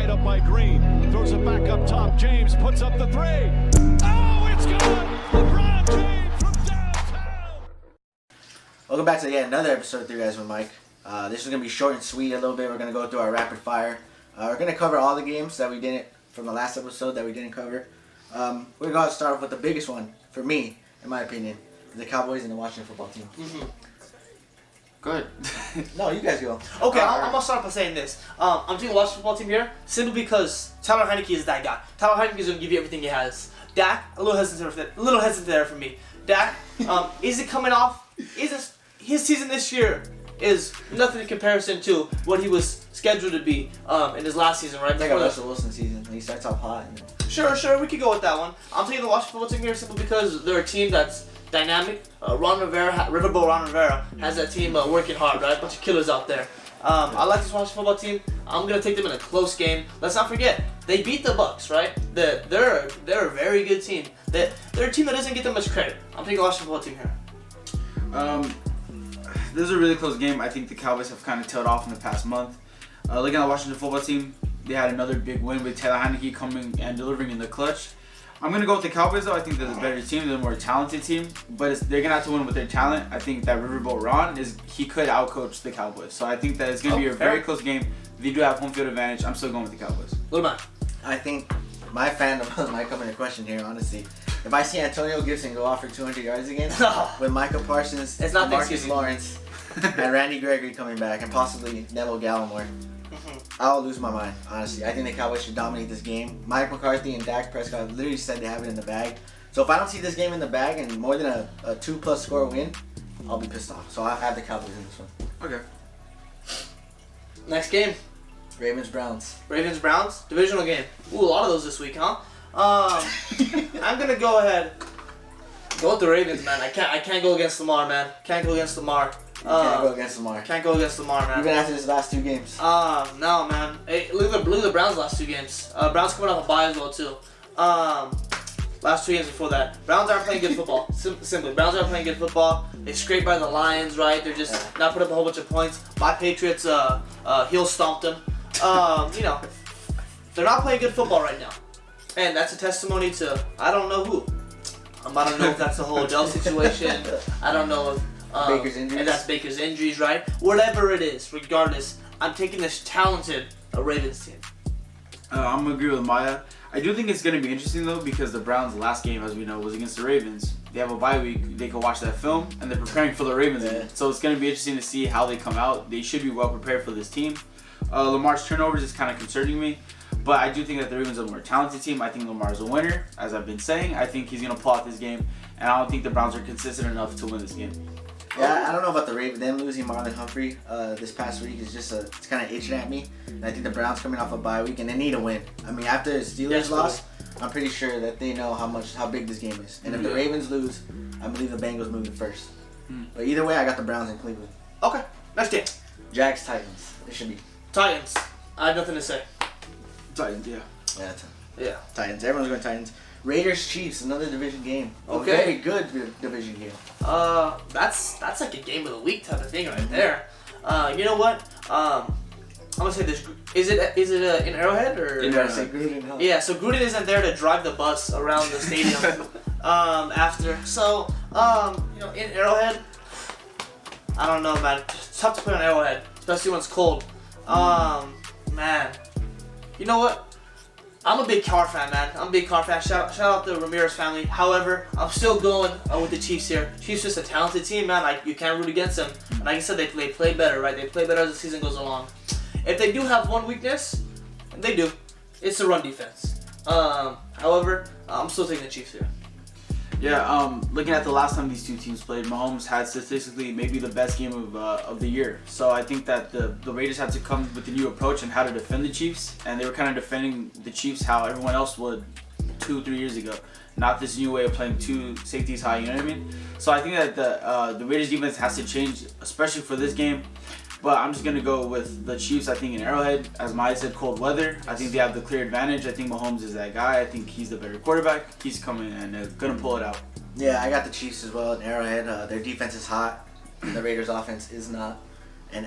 tied up by Green. Throws it back up top. James puts up the three. Oh, it's good! LeBron James from downtown. Welcome back to yet another episode of 3 Guys with Mike. This is going to be short and sweet a little bit. We're going to go through our rapid fire. We're going to cover all the games that we didn't, from the last episode that we didn't cover. We're going to start off with the biggest one, for me, in my opinion, the Cowboys and the Washington football team. Mm-hmm. Good. No, you guys go. Okay, I'm going to start by saying this. I'm taking the Washington football team here simply because Tyler Heineke is that guy. Tyler Heineke is going to give you everything he has. Dak, a little hesitant there for me. Dak, is it coming off? His season this year is nothing in comparison to what he was scheduled to be in his last season, right? It's like a Russell Wilson season. He starts off hot. Sure, we could go with that one. I'm taking the Washington football team here simply because they're a team that's dynamic. Riverboat Ron Rivera has that team working hard, right? A bunch of killers out there. I like this Washington football team. I'm gonna take them in a close game. Let's not forget they beat the Bucs, right? They're a very good team. They're a team that doesn't get that much credit. I'm taking the Washington football team here. This is a really close game. I think the Cowboys have kind of tailed off in the past month. Looking at the Washington football team, they had another big win with Tyler Heineke coming and delivering in the clutch. I'm going to go with the Cowboys, though. I think they're the better team. They're the more talented team. But they're going to have to win with their talent. I think that Riverboat Ron, he could outcoach the Cowboys. So I think that it's going to be a very close game. They do have home field advantage. I'm still going with the Cowboys. What about? I think my fandom might come into question here, honestly. If I see Antonio Gibson go off for 200 yards again, with Micah Parsons, Marcus Lawrence, and Randy Gregory coming back, and possibly Neville Gallimore, I'll lose my mind, honestly. I think the Cowboys should dominate this game. Mike McCarthy and Dak Prescott literally said they have it in the bag. So if I don't see this game in the bag and more than a 2+ score win, I'll be pissed off. So I have the Cowboys in this one. Okay. Next game. Ravens-Browns. Ravens-Browns? Divisional game. Ooh, a lot of those this week, huh? I'm going to go ahead. Go with the Ravens, man. I can't go against Lamar, man. Can't go against Lamar. Can't go against Lamar. Can't go against Lamar, man. Even after his last 2 games. No, man. Hey, look at the Browns' last 2 games. Browns coming off a bye as well, too. Last 2 games before that. Browns aren't playing good football. Simply, Browns aren't playing good football. They scraped by the Lions, right? They're just not putting up a whole bunch of points. My Patriots heel stomped them. They're not playing good football right now. And that's a testimony to, I don't know who. I don't know if that's the whole Dell situation. I don't know if Baker's injuries. And that's Baker's injuries, right? Whatever it is, regardless, I'm taking this talented Ravens team. I'm going to agree with Maya. I do think it's going to be interesting, though, because the Browns' last game, as we know, was against the Ravens. They have a bye week. They can watch that film, and they're preparing for the Ravens again. So it's going to be interesting to see how they come out. They should be well prepared for this team. Lamar's turnovers is kind of concerning me. But I do think that the Ravens are a more talented team. I think Lamar's a winner, as I've been saying. I think he's going to pull out this game. And I don't think the Browns are consistent enough to win this game. Yeah, I don't know about the Ravens. Them losing Marlon Humphrey this past week is just it's kind of itching at me. And I think the Browns coming off a bye week and they need a win. I mean, after the Steelers lost, I'm pretty sure that they know how big this game is. And if the Ravens lose, I believe the Bengals move it first. But either way, I got the Browns in Cleveland. Okay, next game. Jags Titans. It should be Titans. I have nothing to say. Titans, yeah. Yeah. Titans. Everyone's going Titans. Raiders Chiefs, another division game. Okay. A very good division game. That's like a game of the week type of thing right there. You know what? I'm gonna say this. Is it in Arrowhead or? In Arrowhead. Gruden, huh? Yeah. So Gruden isn't there to drive the bus around the stadium. After. So in Arrowhead, I don't know, man. It's tough to play on Arrowhead, especially when it's cold. Man. You know what? I'm a big Carr fan, man. I'm a big Carr fan. Shout out the Ramirez family. However, I'm still going with the Chiefs here. Chiefs just a talented team, man. You can't root against them. And like I said, they play better, right? They play better as the season goes along. If they do have one weakness, and they do, it's the run defense. However, I'm still taking the Chiefs here. Yeah, looking at the last time these two teams played, Mahomes had statistically maybe the best game of the year. So I think that the Raiders had to come with a new approach on how to defend the Chiefs, and they were kind of defending the Chiefs how everyone else would 2-3 years ago. Not this new way of playing 2 safeties high, you know what I mean? So I think that the Raiders defense has to change, especially for this game. But I'm just going to go with the Chiefs, I think, in Arrowhead. As Maya said, cold weather. I think they have the clear advantage. I think Mahomes is that guy. I think he's the better quarterback. He's coming and going to pull it out. Yeah, I got the Chiefs as well in Arrowhead. Their defense is hot. And the Raiders' offense is not. And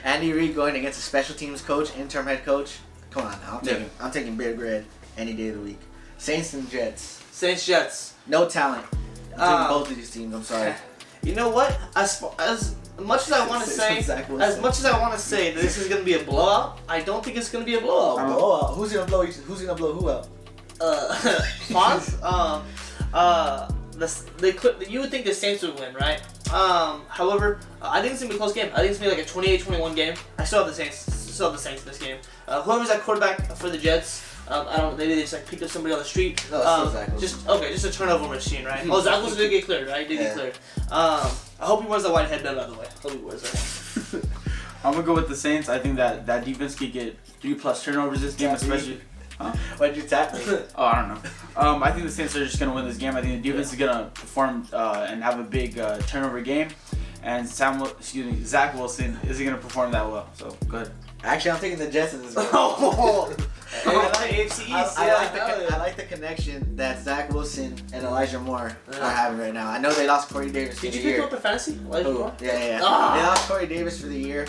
Andy Reid going against a special teams coach, interim head coach, Come on now. I'm taking Big Red any day of the week. Saints and Jets. Saints-Jets. No talent. I'm taking both of these teams. I'm sorry. You know what? As much as I want to say, that this is gonna be a blowout, I don't think it's gonna be a blowout. Blowout. Who's gonna blow who out? Fonz. You would think the Saints would win, right? However, I think it's gonna be a close game. I think it's gonna be like a 28-21 game. I still have the Saints. In this game. Whoever's at quarterback for the Jets. I don't. Maybe they just picked up somebody on the street. No, just a turnover machine, right? Oh, Zach Wilson did get cleared, right? Did get cleared. I hope he wears the white headband, by the way. Hope he wears that. I'm gonna go with the Saints. I think that defense could get 3+ turnovers this game, especially. Why'd you tap me? Oh, I don't know. I think the Saints are just gonna win this game. I think the defense is gonna perform and have a big turnover game, and Zach Wilson isn't gonna perform that well. So go ahead. Actually, I'm taking the Jets in this game. I like the connection that Zach Wilson and Elijah Moore are having right now. I know they lost Corey Davis for the year. Did you pick up the fantasy? Elijah Moore? Yeah. They lost Corey Davis for the year.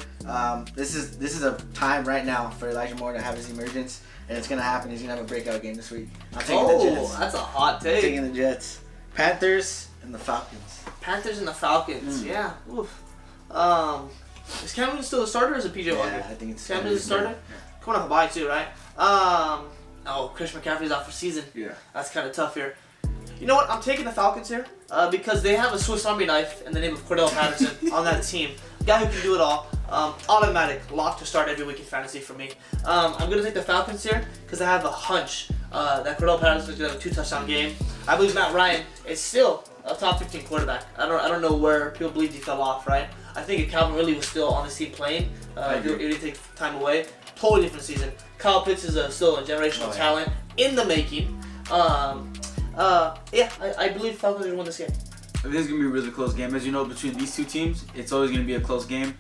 This is a time right now for Elijah Moore to have his emergence, and it's gonna happen. He's gonna have a breakout game this week. I'm taking the Jets. That's a hot take. I'm taking the Jets. Panthers and the Falcons. Yeah. Oof. Is Cam Newton still a starter or is it PJ Walker? Yeah, I think it's Cam Newton's a starter? Coming off a bye too, right? Chris McCaffrey's out for season. Yeah. That's kind of tough here. You know what? I'm taking the Falcons here because they have a Swiss Army knife in the name of Cordell Patterson on that team. Guy who can do it all. Automatic lock to start every week in fantasy for me. I'm going to take the Falcons here because I have a hunch that Cordell Patterson is going to have a 2-touchdown game. I believe Matt Ryan is still a top 15 quarterback. I don't know where people believe he fell off, right? I think if Calvin Ridley was still on his team playing, he didn't take time away. Totally different season. Kyle Pitts is still a generational talent in the making. I believe Falcons are going to win this game. I think it's going to be a really close game. As you know, between these two teams, it's always going to be a close game.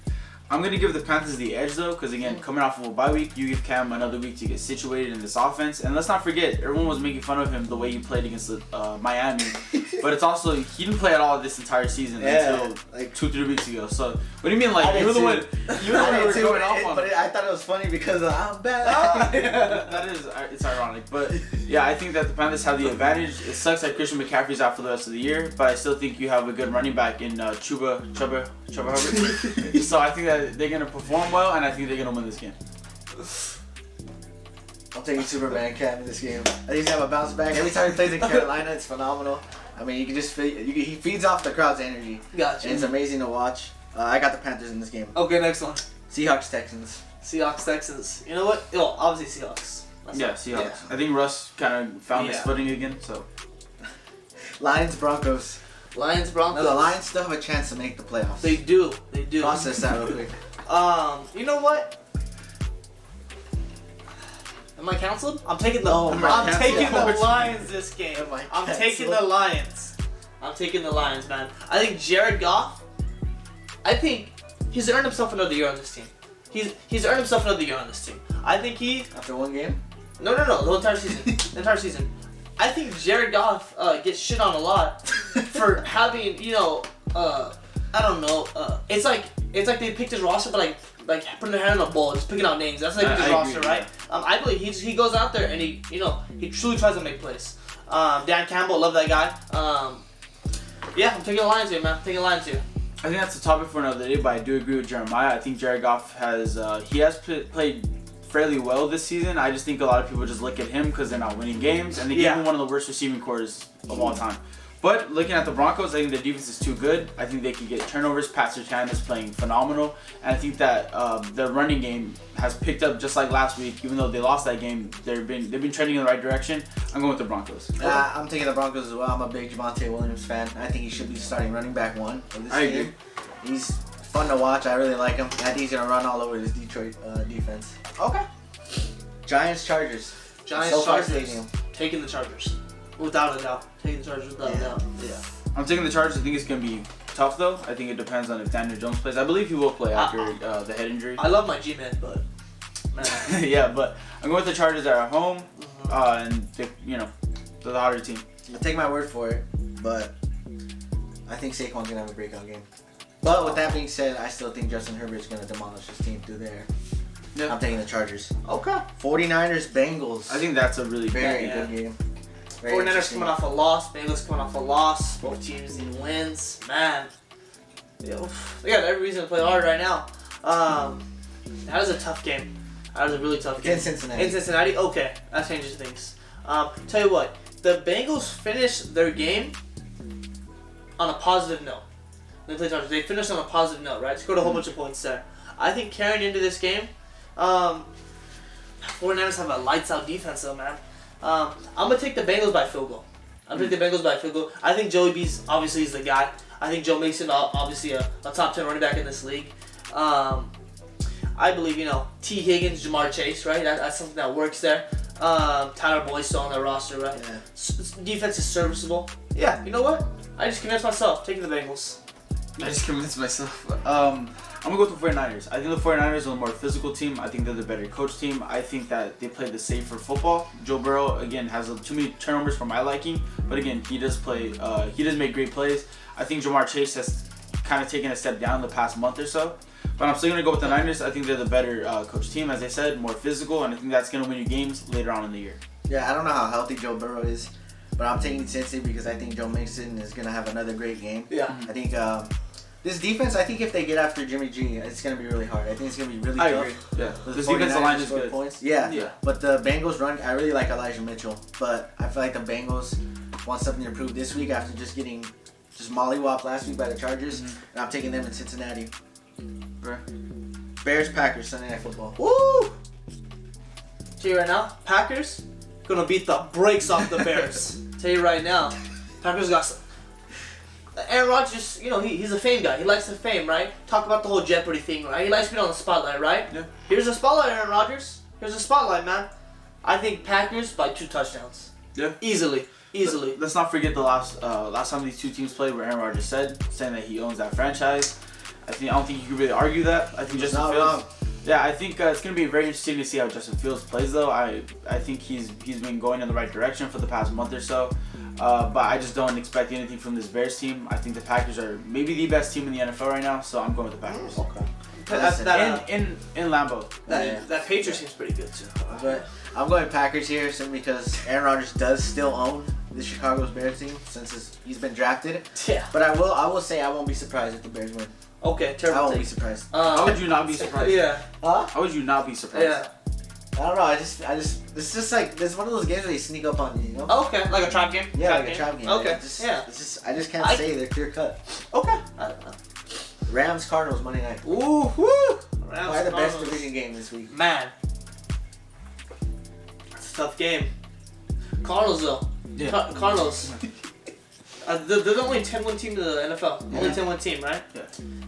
I'm going to give the Panthers the edge, though, because, again, coming off of a bye week, you give Cam another week to get situated in this offense. And let's not forget, everyone was making fun of him the way he played against Miami. But it's also, he didn't play at all this entire season until 2-3 weeks ago. So, what do you mean, you were the one who were going off on it. I thought it was funny because I'm bad. It's ironic. But, yeah, I think that the Panthers have the advantage. It sucks that Christian McCaffrey's out for the rest of the year, but I still think you have a good running back in Chuba Hubbard. So I think that they're going to perform well, and I think they're going to win this game. I'm taking Superman Cam in this game. I think he's going to have a bounce back. Every time he plays in Carolina, it's phenomenal. I mean, you can just feel, he feeds off the crowd's energy. Gotcha. And it's amazing to watch. I got the Panthers in this game. Okay, next one. Seahawks, Texans. You know what? Obviously Seahawks. Seahawks. Yeah. I think Russ kind of found his footing again, so. Lions, Broncos. No, the Lions still have a chance to make the playoffs. They do. Process that real quick. You know what? Am I canceled? I'm taking the Lions this game. I'm taking the Lions, man. I think Jared Goff. I think he's earned himself another year on this team. He's earned himself another year on this team. I think he. After one game? No, the entire season. I think Jared Goff gets shit on a lot for having, I don't know. It's like they picked his roster, but like putting their hand in a bowl, just picking out names. That's like his roster, right? I believe he goes out there and he truly tries to make plays. Dan Campbell, love that guy. I'm taking the Lions here, man. I think that's a topic for another day, but I do agree with Jeremiah. I think Jared Goff has played fairly well this season. I just think a lot of people just look at him because they're not winning games, and they gave him one of the worst receiving quarters of all time. But looking at the Broncos, I think their defense is too good. I think they can get turnovers. Pat Surtain is playing phenomenal, and I think that their running game has picked up just like last week. Even though they lost that game, they've been trending in the right direction. I'm going with the Broncos. I'm taking the Broncos as well. I'm a big Javonte Williams fan. I think he should be starting running back one of this game. Agree. He's fun to watch. I really like him. I think he's gonna run all over this Detroit defense. Okay. Giants, Chargers. Stadium. Taking the Chargers. Without a doubt. Taking the Chargers without a doubt. Yeah. I'm taking the Chargers. I think it's going to be tough, though. I think it depends on if Daniel Jones plays. I believe he will play after the head injury. I love my G-Man, but... Man. Yeah, but I'm going with the Chargers that are at home, and they're the hotter team. I'll take my word for it, but I think Saquon's going to have a breakout game. But with that being said, I still think Justin Herbert's going to demolish his team through there. Yeah. I'm taking the Chargers. Okay. 49ers, Bengals. I think that's a really Very Yeah. good game. Very 49ers interesting. coming off a loss, Bengals coming off a loss. Both teams need wins. Man, they got every reason to play hard right now. That is a tough game. That is a really tough game. In Cincinnati. In Cincinnati? Okay, that changes things. Tell you what, the Bengals finished their game on a positive note. They played Chargers. They finished on a positive note, right? Scored a whole bunch of points there. I think carrying into this game, 49ers have a lights out defense though, man. I'm gonna take the Bengals by field goal. I'm gonna take the Bengals by field goal. I think Joey B's obviously is the guy. I think Joe Mixon obviously a top 10 running back in this league. I believe T Higgins, Jamar Chase, right? That's something that works there. Tyler Boyd's still on their roster, right? Yeah. Defense is serviceable. Yeah, you know what? I just convinced myself taking the Bengals. I just convinced myself. I'm going to go with the 49ers. I think the 49ers are a more physical team. I think they're the better coach team. I think that they play the safer football. Joe Burrow, again, has too many turnovers for my liking. But again, he does make great plays. I think Jamar Chase has kind of taken a step down the past month or so. But I'm still going to go with the Niners. I think they're the better coach team, as I said, more physical. And I think that's going to win you games later on in the year. Yeah, I don't know how healthy Joe Burrow is. But I'm taking Cincy because I think Joe Mixon is going to have another great game. Yeah. I think this defense, I think if they get after Jimmy G, it's going to be really hard. I think it's going to be really I tough. agree. Yeah. The This defensive 49ers line is score good. Points. Yeah. Yeah. But the Bengals run, I really like Elijah Mitchell. But I feel like the Bengals want something to prove this week after just getting mollywopped last week by the Chargers. And I'm taking them in Cincinnati. Bears, Packers, Sunday Night Football. Woo! Tell you right now, Packers gonna beat the brakes off the Bears. Tell you right now, Packers got some. Aaron Rodgers, he's a fame guy. He likes the fame, right? Talk about the whole Jeopardy thing, right? He likes being on the spotlight, right? Yeah. Here's the spotlight, Aaron Rodgers. Here's the spotlight, man. I think Packers by 2 touchdowns. Yeah. Easily. Let's not forget the last time these two teams played, where Aaron Rodgers saying that he owns that franchise. I don't think you can really argue that. I think Justin not Fields. wrong. Yeah, I think it's gonna be very interesting to see how Justin Fields plays, though. I think he's been going in the right direction for the past month or so, but I just don't expect anything from this Bears team. I think the Packers are maybe the best team in the NFL right now, so I'm going with the Packers. Okay. In Lambeau. That Patriots seems pretty good too. But I'm going Packers here simply because Aaron Rodgers does still own the Chicago Bears team since he's been drafted. Yeah. But I will say I won't be surprised if the Bears win. Okay, I terrible won't be take. surprised. How would you not be surprised? Yeah. How would you not be surprised? Yeah. I don't know. I just. It's just like there's one of those games where they sneak up on you. Okay, like a trap game. Yeah, like a trap game. Okay. I just can't say they're clear cut. Okay. Rams, Cardinals, Monday night. Ooh, woo! Probably the best division game this week. Man, it's a tough game. Cardinals though. Yeah. Cardinals. They're the only 10-win team in the NFL. Only 10-win team, right? Yeah.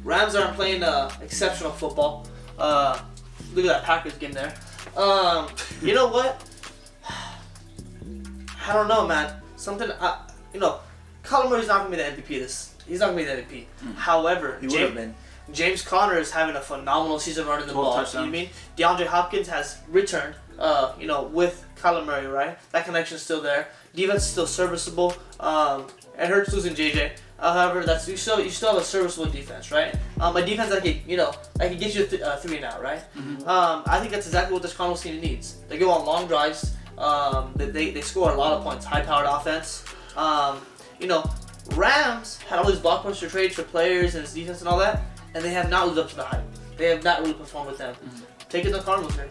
Rams aren't playing exceptional football. Look at that Packers game there. You know what? I don't know, man. Kyler Murray's not gonna be the MVP. He's not gonna be the MVP. However, He would have been. James Conner is having a phenomenal season running the 12 ball. touchdowns. You know what I mean? DeAndre Hopkins has returned, with Kyler Murray, right? That connection's still there. Defense is still serviceable. It hurts losing JJ. However, you still have a serviceable defense, right? A defense that can get you 3 and out, right? Mm-hmm. I think that's exactly what this Cardinals team needs. They go on long drives. They score a lot of points. High-powered offense. Rams had all these blockbuster trades for players and defense and all that, and they have not lived up to the hype. They have not really performed with them. Taking the Cardinals here.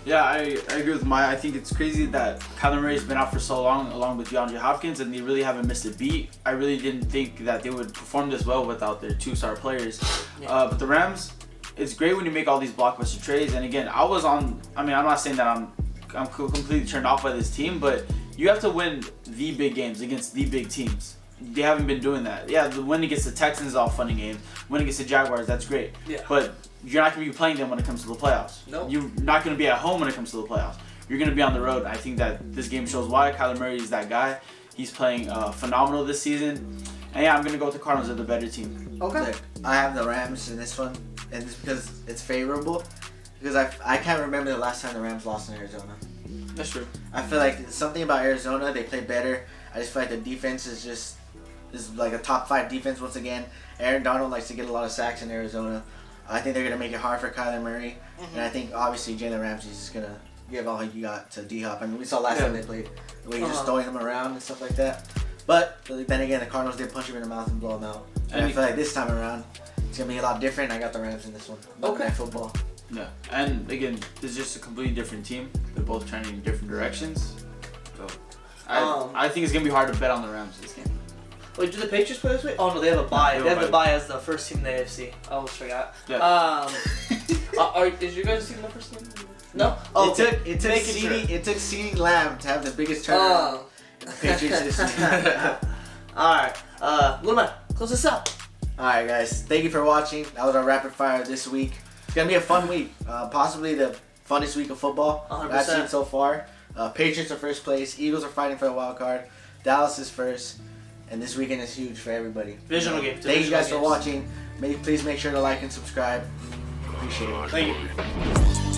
Yeah, I agree with Maya. I think it's crazy that Kyler Murray's been out for so long, along with DeAndre Hopkins, and they really haven't missed a beat. I really didn't think that they would perform this well without their 2-star players. Yeah. But the Rams, it's great when you make all these blockbuster trades. And again, I'm not saying that I'm completely turned off by this team, but you have to win the big games against the big teams. They haven't been doing that. Yeah, the win against the Texans is all fun and games. Win against the Jaguars, that's great. Yeah. But you're not going to be playing them when it comes to the playoffs. No. You're not going to be at home when it comes to the playoffs. You're going to be on the road. I think that this game shows why. Kyler Murray is that guy. He's playing phenomenal this season. And yeah, I'm going to go with the Cardinals as the better team. Okay. Look, I have the Rams in this one, and it's because it's favorable. Because I can't remember the last time the Rams lost in Arizona. That's true. I feel like something about Arizona, they play better. I just feel like the defense is like a top 5 defense once again. Aaron Donald likes to get a lot of sacks in Arizona. I think they're going to make it hard for Kyler Murray. And I think obviously Jalen Ramsey's just gonna give all he got to D-Hop. I mean, we saw last time they played the way he's just throwing him around and stuff like that. But then again, the Cardinals did punch him in the mouth and blow him out. And I feel like this time around, it's gonna be a lot different. I got the Rams in this one. Okay. Football. Yeah, and again, this is just a completely different team. They're both trending in different directions. So, I think it's gonna be hard to bet on the Rams this game. Wait, do the Patriots play this week? Oh no, they have a bye. They have the bye as the first team in the AFC. I almost forgot. Yeah. Is you guys team the first team? No. Oh, it took CeeDee Lamb to have the biggest turnaround. Patriots this season. All right. Little man, close this out. All right, guys. Thank you for watching. That was our rapid fire this week. It's gonna be a fun week. Possibly the funnest week of football 100%. I've seen so far. Patriots are first place. Eagles are fighting for the wild card. Dallas is first. And this weekend is huge for everybody. Divisional game. Thank you guys for watching. Please make sure to like and subscribe. Appreciate it. Thank you.